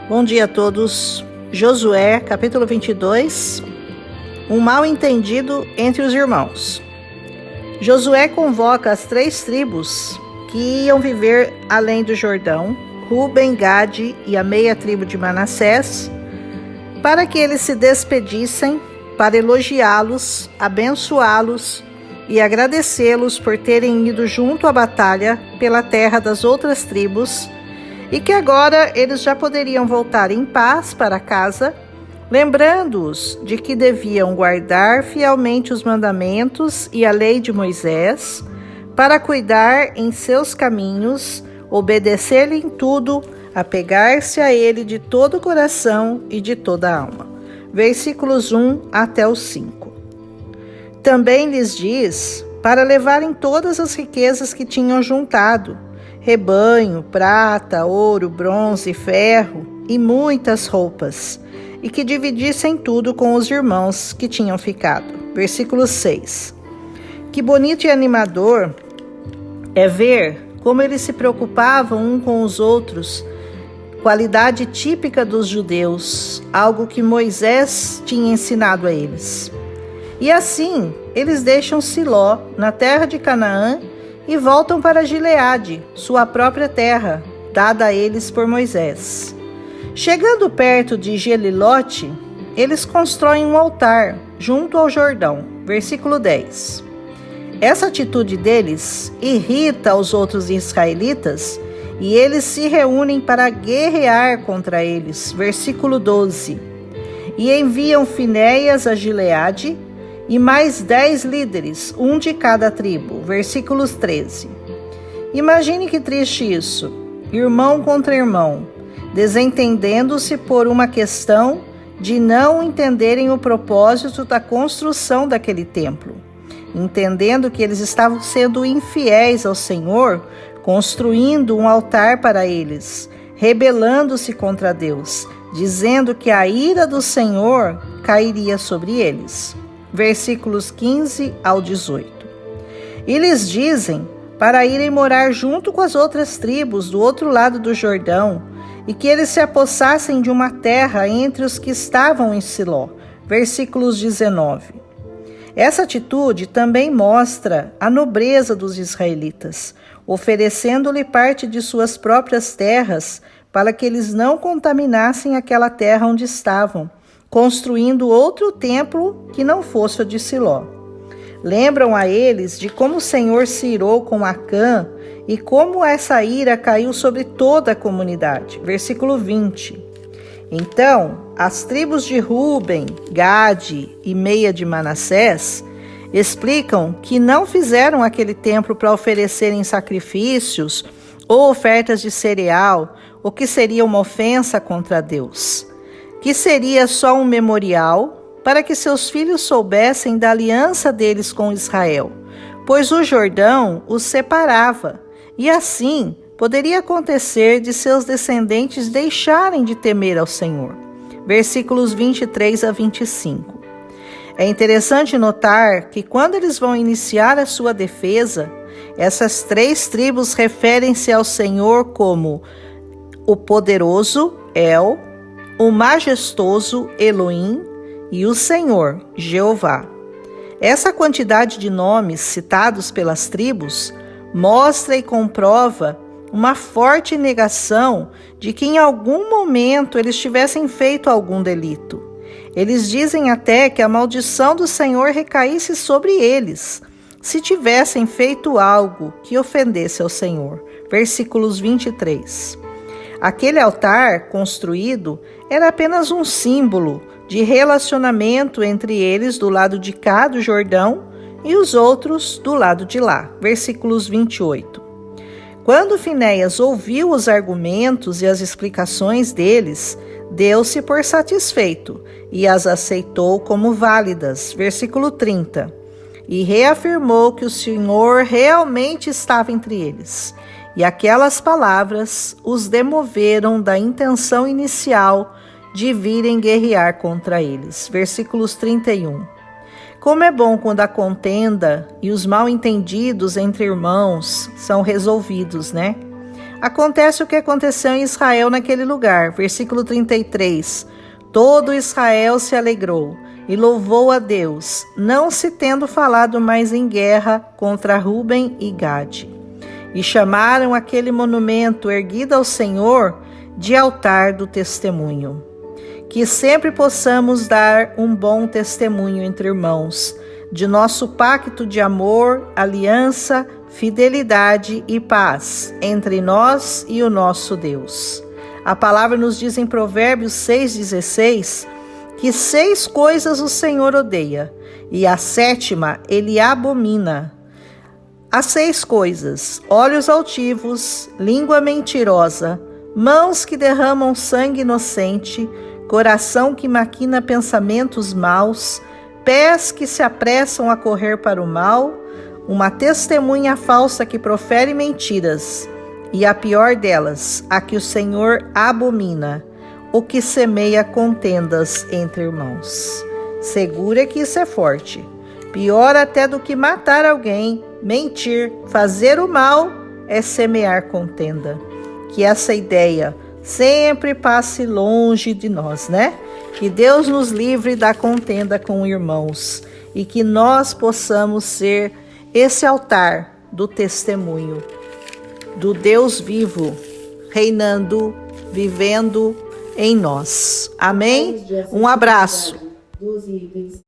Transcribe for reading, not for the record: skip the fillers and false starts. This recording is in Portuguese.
Bom dia a todos. Josué, capítulo 22. Um mal-entendido entre os irmãos. Josué convoca as 3 tribos que iam viver além do Jordão, Ruben, Gade e a meia tribo de Manassés, para que eles se despedissem, para elogiá-los, abençoá-los e agradecê-los por terem ido junto à batalha pela terra das outras tribos, e que agora eles já poderiam voltar em paz para casa, lembrando-os de que deviam guardar fielmente os mandamentos e a lei de Moisés, para cuidar em seus caminhos, obedecer-lhe em tudo, apegar-se a ele de todo o coração e de toda a alma. Versículos 1 até os 5. Também lhes diz para levarem todas as riquezas que tinham juntado, rebanho, prata, ouro, bronze, ferro e muitas roupas, e que dividissem tudo com os irmãos que tinham ficado. Versículo 6. Que bonito e animador é ver como eles se preocupavam um com os outros, qualidade típica dos judeus, algo que Moisés tinha ensinado a eles. E assim, eles deixam Siló, na terra de Canaã, e voltam para Gileade, sua própria terra, dada a eles por Moisés. Chegando perto de Gelilote, eles constroem um altar junto ao Jordão. Versículo 10. Essa atitude deles irrita os outros israelitas e eles se reúnem para guerrear contra eles. Versículo 12. E enviam Finéias a Gileade e mais 10 líderes, um de cada tribo. Versículos 13. Imagine que triste isso. Irmão contra irmão, desentendendo-se por uma questão de não entenderem o propósito da construção daquele templo. Entendendo que eles estavam sendo infiéis ao Senhor, construindo um altar para eles, rebelando-se contra Deus, dizendo que a ira do Senhor cairia sobre eles. Versículos 15 ao 18. E lhes dizem para irem morar junto com as outras tribos do outro lado do Jordão, e que eles se apossassem de uma terra entre os que estavam em Siló. Versículos 19. Essa atitude também mostra a nobreza dos israelitas, oferecendo-lhe parte de suas próprias terras para que eles não contaminassem aquela terra onde estavam, construindo outro templo que não fosse o de Siló. Lembram a eles de como o Senhor se irou com Acã e como essa ira caiu sobre toda a comunidade. Versículo 20. Então, as tribos de Ruben, Gade e meia de Manassés explicam que não fizeram aquele templo para oferecerem sacrifícios ou ofertas de cereal, o que seria uma ofensa contra Deus, que seria só um memorial para que seus filhos soubessem da aliança deles com Israel, pois o Jordão os separava, e assim poderia acontecer de seus descendentes deixarem de temer ao Senhor. Versículos 23 a 25. É interessante notar que quando eles vão iniciar a sua defesa, essas 3 tribos referem-se ao Senhor como o poderoso El, o majestoso Elohim e o Senhor, Jeová. Essa quantidade de nomes citados pelas tribos mostra e comprova uma forte negação de que em algum momento eles tivessem feito algum delito. Eles dizem até que a maldição do Senhor recaísse sobre eles, se tivessem feito algo que ofendesse ao Senhor. Versículos 23. Aquele altar construído era apenas um símbolo de relacionamento entre eles do lado de cá do Jordão e os outros do lado de lá. Versículos 28. Quando Finéias ouviu os argumentos e as explicações deles, deu-se por satisfeito e as aceitou como válidas. Versículo 30. E reafirmou que o Senhor realmente estava entre eles. E aquelas palavras os demoveram da intenção inicial de virem guerrear contra eles. Versículos 31. Como é bom quando a contenda e os mal-entendidos entre irmãos são resolvidos, né? Acontece o que aconteceu em Israel naquele lugar. Versículo 33. Todo Israel se alegrou e louvou a Deus, não se tendo falado mais em guerra contra Ruben e Gade. E chamaram aquele monumento erguido ao Senhor de altar do testemunho. Que sempre possamos dar um bom testemunho entre irmãos, de nosso pacto de amor, aliança, fidelidade e paz entre nós e o nosso Deus. A palavra nos diz em Provérbios 6,16 que 6 coisas o Senhor odeia, e a 7ª ele abomina. As 6 coisas: olhos altivos, língua mentirosa, mãos que derramam sangue inocente, coração que maquina pensamentos maus, pés que se apressam a correr para o mal, uma testemunha falsa que profere mentiras, e a pior delas, a que o Senhor abomina, o que semeia contendas entre irmãos. Segura que isso é forte. Pior até do que matar alguém, mentir, fazer o mal, é semear contenda. Que essa ideia sempre passe longe de nós, né? Que Deus nos livre da contenda com irmãos e que nós possamos ser esse altar do testemunho do Deus vivo, reinando, vivendo em nós. Amém? Um abraço.